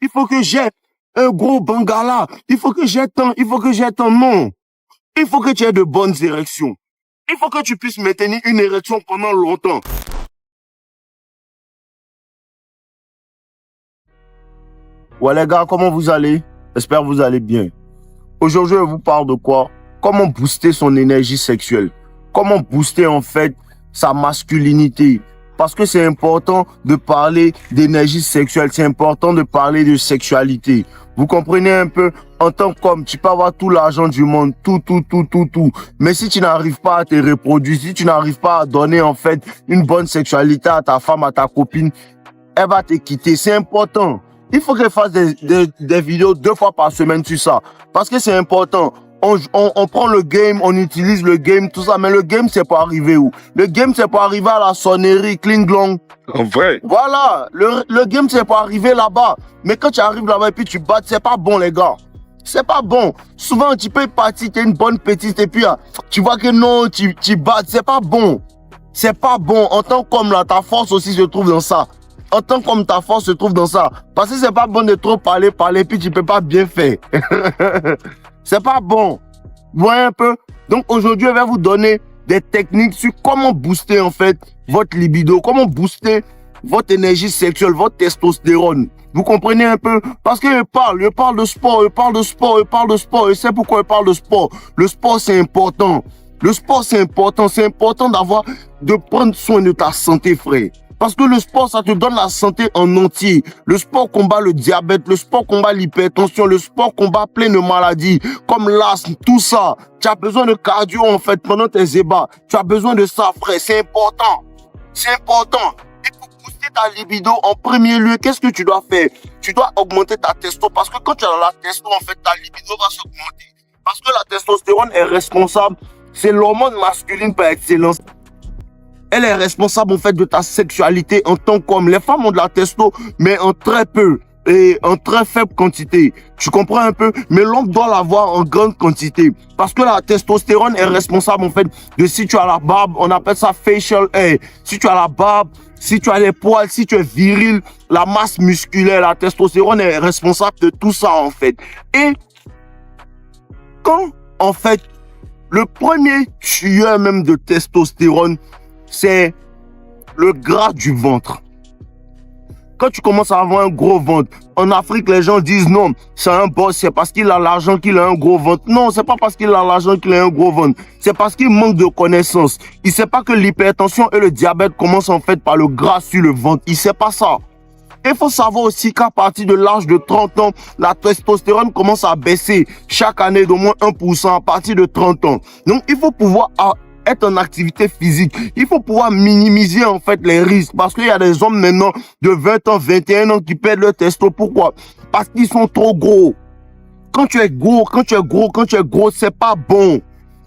Il faut que j'ai un gros bangala. Il faut que j'ai tant. Il faut que j'ai tant. Non. Il faut que tu aies de bonnes érections. Il faut que tu puisses maintenir une érection pendant longtemps. Ouais les gars, comment vous allez? J'espère que vous allez bien. Aujourd'hui, je vous parle de quoi? Comment booster son énergie sexuelle. Comment booster en fait sa masculinité. Parce que c'est important de parler d'énergie sexuelle. C'est important de parler de sexualité. Vous comprenez un peu? En tant qu'homme, tu peux avoir tout l'argent du monde, tout. Mais si tu n'arrives pas à te reproduire, si tu n'arrives pas à donner en fait une bonne sexualité à ta femme, à ta copine, elle va te quitter. C'est important. Il faut qu'elle fasse des vidéos 2 fois par semaine sur ça. Parce que c'est important. On prend le game, on utilise le game, tout ça. Mais le game, c'est pour arriver où? Le game, c'est pour arriver à la sonnerie, cling-glong. En vrai? Voilà. Le game, c'est pour arriver là-bas. Mais quand tu arrives là-bas et puis tu battes, c'est pas bon, les gars. C'est pas bon. Souvent, tu peux partir, tu es une bonne petite et puis tu vois que non, tu battes. C'est pas bon. C'est pas bon. En tant qu'homme, là, ta force aussi se trouve dans ça. En tant qu'homme, ta force se trouve dans ça. Parce que c'est pas bon de trop parler, puis tu peux pas bien faire. C'est pas bon. Vous voyez un peu? Donc aujourd'hui, je vais vous donner des techniques sur comment booster en fait votre libido, comment booster votre énergie sexuelle, votre testostérone. Vous comprenez un peu? Parce que je parle de sport. Et c'est pourquoi je parle de sport. Le sport, c'est important. Le sport, c'est important. C'est important de prendre soin de ta santé, frère. Parce que le sport, ça te donne la santé en entier. Le sport combat le diabète, le sport combat l'hypertension, le sport combat plein de maladies, comme l'asthme, tout ça. Tu as besoin de cardio, en fait, pendant tes ébats. Tu as besoin de ça, frère. C'est important. C'est important. Et pour booster ta libido, en premier lieu, qu'est-ce que tu dois faire? Tu dois augmenter ta testo. Parce que quand tu as la testo, en fait, ta libido va s'augmenter. Parce que la testostérone est responsable. C'est l'hormone masculine par excellence. Elle est responsable en fait de ta sexualité en tant qu'homme. Les femmes ont de la testo, mais en très peu et en très faible quantité. Tu comprends un peu? Mais l'homme doit l'avoir en grande quantité. Parce que la testostérone est responsable en fait de si tu as la barbe, on appelle ça facial hair. Si tu as la barbe, si tu as les poils, si tu es viril, la masse musculaire, la testostérone est responsable de tout ça en fait. Et quand en fait, le premier tueur même de testostérone, c'est le gras du ventre. Quand tu commences à avoir un gros ventre, en Afrique, les gens disent non, c'est un boss, c'est parce qu'il a l'argent qu'il a un gros ventre. Non, c'est pas parce qu'il a l'argent qu'il a un gros ventre. C'est parce qu'il manque de connaissances. Il sait pas que l'hypertension et le diabète commencent en fait par le gras sur le ventre. Il sait pas ça. Il faut savoir aussi qu'à partir de l'âge de 30 ans, la testostérone commence à baisser chaque année d'au moins 1% à partir de 30 ans. Donc, il faut pouvoir être en activité physique. Il faut pouvoir minimiser en fait les risques parce qu'il y a des hommes maintenant de 20 ans, 21 ans qui perdent leur testo. Pourquoi? Parce qu'ils sont trop gros. Quand tu es gros, c'est pas bon.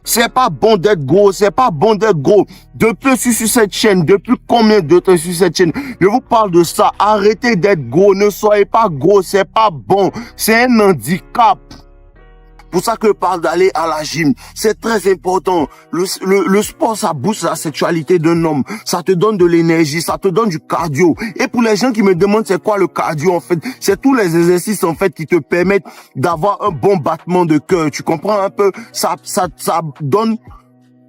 C'est pas bon d'être gros, c'est pas bon d'être gros. Depuis sur cette chaîne, depuis combien de temps sur cette chaîne, je vous parle de ça. Arrêtez d'être gros, ne soyez pas gros, c'est pas bon. C'est un handicap. Pour ça que je parle d'aller à la gym. C'est très important. Le sport, ça booste la sexualité d'un homme. Ça te donne de l'énergie, ça te donne du cardio. Et pour les gens qui me demandent c'est quoi le cardio, en fait, c'est tous les exercices, en fait, qui te permettent d'avoir un bon battement de cœur. Tu comprends un peu? Ça donne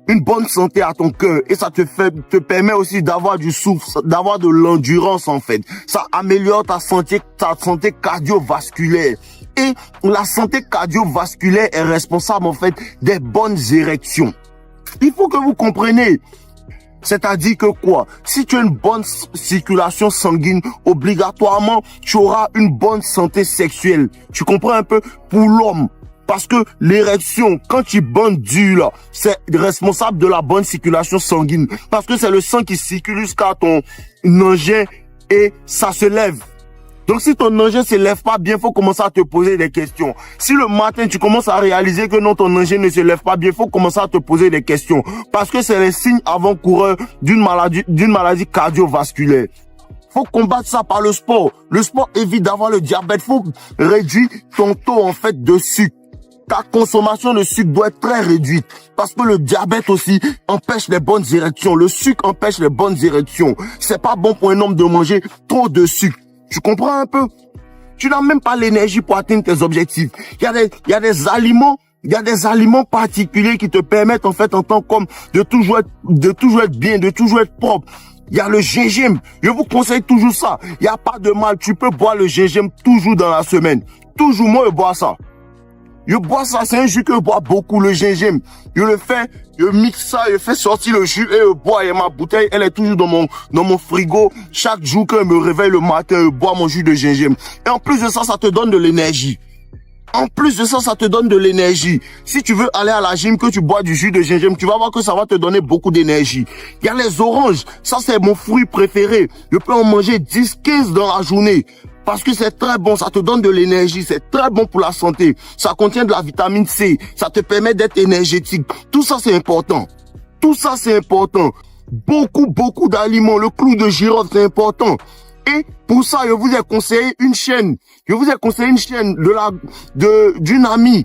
une bonne santé à ton cœur et ça te permet aussi d'avoir du souffle, d'avoir de l'endurance, en fait. Ça améliore ta santé cardiovasculaire. Et la santé cardiovasculaire est responsable en fait des bonnes érections. Il faut que vous compreniez. C'est-à-dire que quoi? Si tu as une bonne circulation sanguine, obligatoirement, tu auras une bonne santé sexuelle. Tu comprends un peu? Pour l'homme. Parce que l'érection, quand tu bandes dur, là, c'est responsable de la bonne circulation sanguine. Parce que c'est le sang qui circule jusqu'à ton engin et ça se lève. Donc, si ton engin ne se lève pas bien, il faut commencer à te poser des questions. Si le matin, tu commences à réaliser que non, ton engin ne se lève pas bien, il faut commencer à te poser des questions. Parce que c'est les signes avant-coureurs d'une maladie cardiovasculaire. Faut combattre ça par le sport. Le sport évite d'avoir le diabète. Faut réduire ton taux, en fait, de sucre. Ta consommation de sucre doit être très réduite. Parce que le diabète aussi empêche les bonnes érections. Le sucre empêche les bonnes érections. C'est pas bon pour un homme de manger trop de sucre. Tu comprends un peu? Tu n'as même pas l'énergie pour atteindre tes objectifs. Il y a des aliments particuliers qui te permettent, en fait, en tant qu'homme, de toujours être bien, de toujours être propre. Il y a le gingembre. Je vous conseille toujours ça. Il n'y a pas de mal. Tu peux boire le gingembre toujours dans la semaine. Toujours, moi, je bois ça. Je bois ça, c'est un jus que je bois beaucoup, le gingembre. Je le fais, je mixe ça, je fais sortir le jus et je bois. Et ma bouteille, elle est toujours dans mon frigo. Chaque jour que je me réveille le matin, je bois mon jus de gingembre. Et en plus de ça, ça te donne de l'énergie. En plus de ça, ça te donne de l'énergie. Si tu veux aller à la gym, que tu bois du jus de gingembre, tu vas voir que ça va te donner beaucoup d'énergie. Il y a les oranges. Ça, c'est mon fruit préféré. Je peux en manger 10, 15 dans la journée. Parce que c'est très bon, ça te donne de l'énergie, c'est très bon pour la santé. Ça contient de la vitamine C, ça te permet d'être énergétique. Tout ça, c'est important. Tout ça, c'est important. Beaucoup d'aliments. Le clou de girofle, c'est important. Et pour ça, je vous ai conseillé une chaîne. Je vous ai conseillé une chaîne d'une amie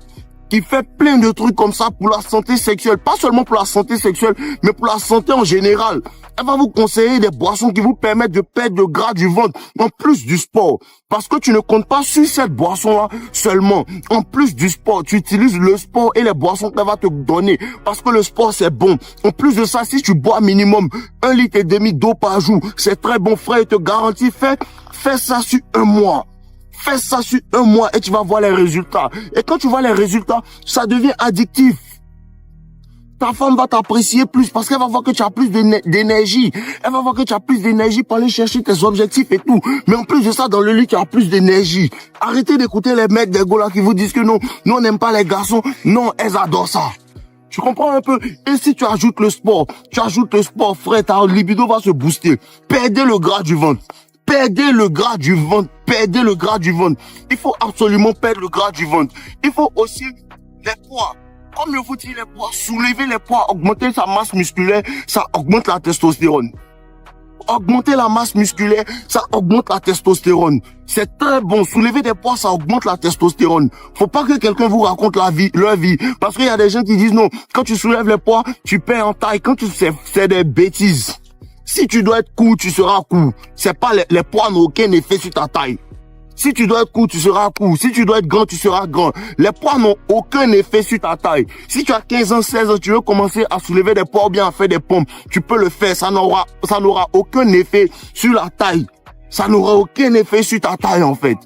qui fait plein de trucs comme ça pour la santé sexuelle. Pas seulement pour la santé sexuelle, mais pour la santé en général. Elle va vous conseiller des boissons qui vous permettent de perdre le gras du ventre, en plus du sport. Parce que tu ne comptes pas sur cette boisson-là seulement. En plus du sport, tu utilises le sport et les boissons qu'elle va te donner. Parce que le sport, c'est bon. En plus de ça, si tu bois minimum 1,5 litre d'eau par jour, c'est très bon, frère. Je te garantis, fais ça sur un mois. Fais ça sur un mois et tu vas voir les résultats. Et quand tu vois les résultats, ça devient addictif. Ta femme va t'apprécier plus parce qu'elle va voir que tu as plus d'énergie. Elle va voir que tu as plus d'énergie pour aller chercher tes objectifs et tout. Mais en plus de ça, dans le lit, tu as plus d'énergie. Arrêtez d'écouter les mecs des gars là qui vous disent que non, nous on n'aime pas les garçons. Non, elles adorent ça. Tu comprends un peu? Et si tu ajoutes le sport, frère, ta libido va se booster. Perdez le gras du ventre. Perdez le gras du ventre. Perdez le gras du ventre. Il faut absolument perdre le gras du ventre. Il faut aussi les poids. Comme je vous dis, les poids, soulever les poids, augmenter sa masse musculaire, ça augmente la testostérone. Augmenter la masse musculaire, ça augmente la testostérone. C'est très bon. Soulever des poids, ça augmente la testostérone. Faut pas que quelqu'un vous raconte leur vie. Parce qu'il y a des gens qui disent non, quand tu soulèves les poids, tu perds en taille. C'est des bêtises. Si tu dois être court, tu seras court. C'est pas les poids n'ont aucun effet sur ta taille. Si tu dois être court, tu seras court. Si tu dois être grand, tu seras grand. Les poids n'ont aucun effet sur ta taille. Si tu as 15 ans, 16 ans, tu veux commencer à soulever des poids ou bien à faire des pompes, tu peux le faire. Ça n'aura aucun effet sur la taille. Ça n'aura aucun effet sur ta taille, en fait.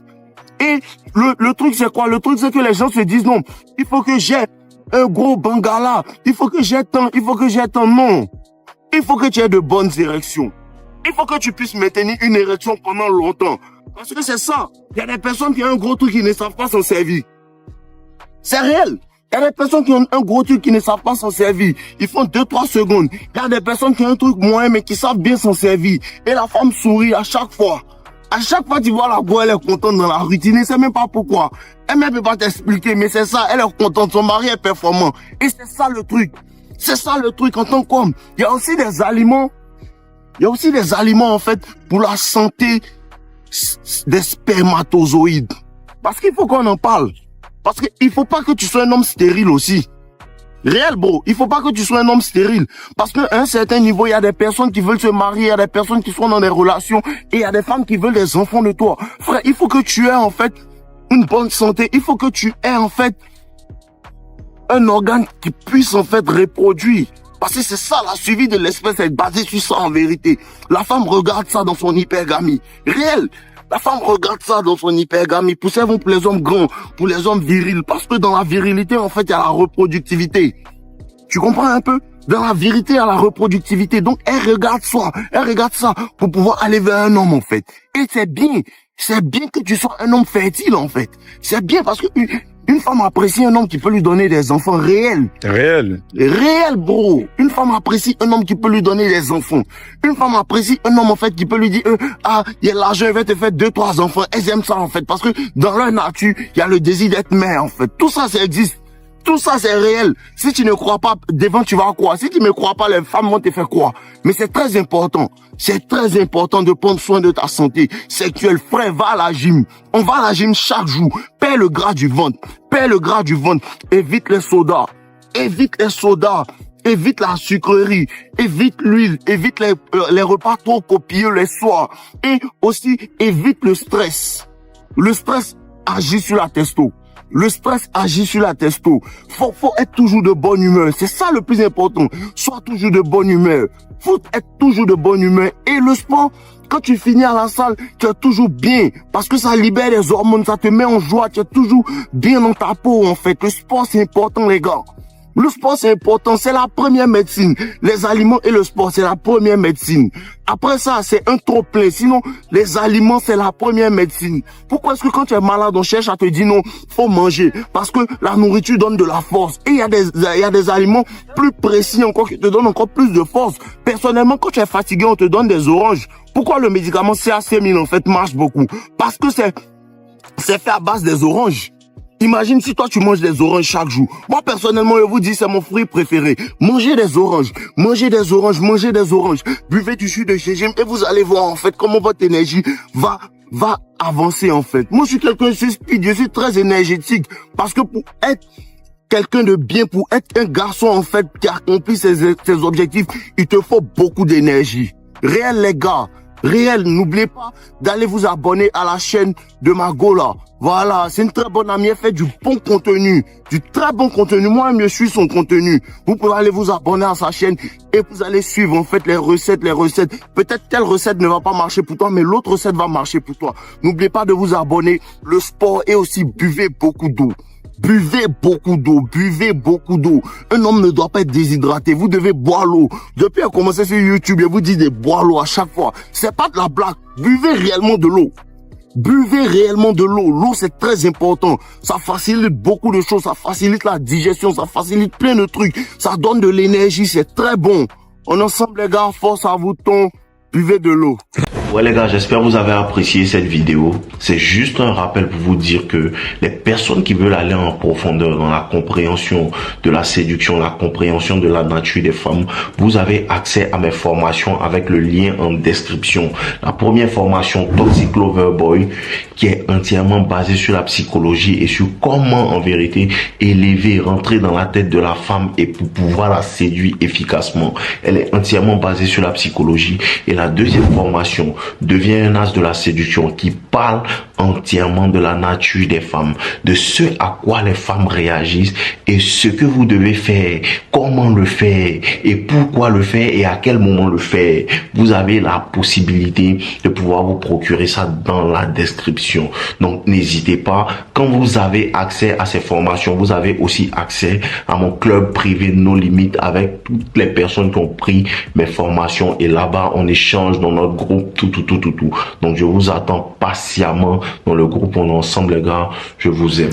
Et le truc, c'est quoi? Le truc, c'est que les gens se disent non, il faut que j'ai un gros bangala. Il faut que j'ai tant. Non. Il faut que tu aies de bonnes érections. Il faut que tu puisses maintenir une érection pendant longtemps. Parce que c'est ça. Il y a des personnes qui ont un gros truc qui ne savent pas s'en servir. C'est réel. Il y a des personnes qui ont un gros truc qui ne savent pas s'en servir. Ils font 2-3 secondes. Il y a des personnes qui ont un truc moyen mais qui savent bien s'en servir. Et la femme sourit à chaque fois. À chaque fois tu vois la go, elle est contente dans la rue. Tu ne sais même pas pourquoi. Elle ne peut pas t'expliquer, mais c'est ça. Elle est contente. Son mari est performant. Et c'est ça le truc. C'est ça le truc en tant qu'homme. Il y a aussi des aliments. En fait pour la santé des spermatozoïdes. Parce qu'il faut qu'on en parle. Parce qu'il faut pas que tu sois un homme stérile aussi. Réel, bro. Il faut pas que tu sois un homme stérile. Parce qu'à un certain niveau, il y a des personnes qui veulent se marier, il y a des personnes qui sont dans des relations, et il y a des femmes qui veulent des enfants de toi. Frère, il faut que tu aies, en fait, une bonne santé. Il faut que tu aies, en fait, un organe qui puisse, en fait, reproduire. Parce que c'est ça, la suivi de l'espèce est basée sur ça en vérité. La femme regarde ça dans son hypergamie. Réel. La femme regarde ça dans son hypergamie. Poussez-vous pour les hommes grands, pour les hommes virils. Parce que dans la virilité, en fait, il y a la reproductivité. Tu comprends un peu? Dans la virilité, il y a la reproductivité. Donc, elle regarde ça pour pouvoir aller vers un homme, en fait. Et c'est bien. C'est bien que tu sois un homme fertile, en fait. C'est bien parce que une femme apprécie un homme qui peut lui donner des enfants réels. Réel, bro. Une femme apprécie un homme qui peut lui donner des enfants. Une femme apprécie un homme, en fait, qui peut lui dire, il y a l'argent, il va te faire 2-3 enfants. Elles aiment ça, en fait, parce que dans leur nature, il y a le désir d'être mère, en fait. Tout ça, ça existe. Tout ça, c'est réel. Si tu ne crois pas, devant, tu vas croire. Si tu ne crois pas, les femmes vont te faire croire. Mais c'est très important. C'est très important de prendre soin de ta santé sexuelle. Frère, va à la gym. On va à la gym chaque jour. Perds le gras du ventre. Évite les sodas. Évite la sucrerie. Évite l'huile. Évite les repas trop copieux les soirs. Et aussi, évite le stress. Le stress agit sur la testo. Le stress agit sur la testo. Faut être toujours de bonne humeur. C'est ça le plus important. Sois toujours de bonne humeur. Faut être toujours de bonne humeur. Et le sport, quand tu finis à la salle, tu es toujours bien. Parce que ça libère les hormones, ça te met en joie. Tu es toujours bien dans ta peau, en fait. Le sport, c'est important, les gars. Le sport, c'est important. C'est la première médecine. Les aliments et le sport, c'est la première médecine. Après ça, c'est un trop plein. Sinon, les aliments, c'est la première médecine. Pourquoi est-ce que quand tu es malade, on cherche à te dire non, faut manger? Parce que la nourriture donne de la force. Et il y a des aliments plus précis encore qui te donnent encore plus de force. Personnellement, quand tu es fatigué, on te donne des oranges. Pourquoi le médicament CAC1000 en fait marche beaucoup? Parce que c'est fait à base des oranges. Imagine si toi tu manges des oranges chaque jour. Moi personnellement, je vous dis, c'est mon fruit préféré. Mangez des oranges, mangez des oranges, mangez des oranges. Buvez du jus de gingembre et vous allez voir en fait comment votre énergie va avancer en fait. Moi je suis quelqu'un, je suis speed, je suis très énergétique. Parce que pour être quelqu'un de bien, pour être un garçon en fait qui accomplit ses objectifs, il te faut beaucoup d'énergie. Réel les gars. Réel, n'oubliez pas d'aller vous abonner à la chaîne de Magola. Voilà, c'est une très bonne amie, elle fait du bon contenu, du très bon contenu. Moi, je suis son contenu. Vous pouvez aller vous abonner à sa chaîne et vous allez suivre en fait les recettes. Peut-être telle recette ne va pas marcher pour toi, mais l'autre recette va marcher pour toi. N'oubliez pas de vous abonner, le sport et aussi buvez beaucoup d'eau. Buvez beaucoup d'eau, buvez beaucoup d'eau. Un homme ne doit pas être déshydraté. Vous devez boire l'eau. Depuis à commencer sur YouTube, je vous dis de boire l'eau à chaque fois. C'est pas de la blague. Buvez réellement de l'eau. Buvez réellement de l'eau. L'eau, c'est très important. Ça facilite beaucoup de choses. Ça facilite la digestion. Ça facilite plein de trucs. Ça donne de l'énergie. C'est très bon. En ensemble, les gars, force à vous, ton. Buvez de l'eau. Ouais les gars, j'espère que vous avez apprécié cette vidéo. C'est juste un rappel pour vous dire que les personnes qui veulent aller en profondeur dans la compréhension de la séduction, la compréhension de la nature des femmes, vous avez accès à mes formations avec le lien en description. La première formation, Toxic Lover Boy, qui est entièrement basée sur la psychologie et sur comment en vérité élever, rentrer dans la tête de la femme et pour pouvoir la séduire efficacement. Elle est entièrement basée sur la psychologie. Et la deuxième formation, devient un as de la séduction, qui parle entièrement de la nature des femmes, de ce à quoi les femmes réagissent et ce que vous devez faire, comment le faire et pourquoi le faire et à quel moment le faire. Vous avez la possibilité de pouvoir vous procurer ça dans la description. Donc n'hésitez pas, quand vous avez accès à ces formations, vous avez aussi accès à mon club privé No Limit avec toutes les personnes qui ont pris mes formations et là-bas on échange dans notre groupe tout. Donc je vous attends patiemment dans le groupe. On est ensemble les gars, je vous aime.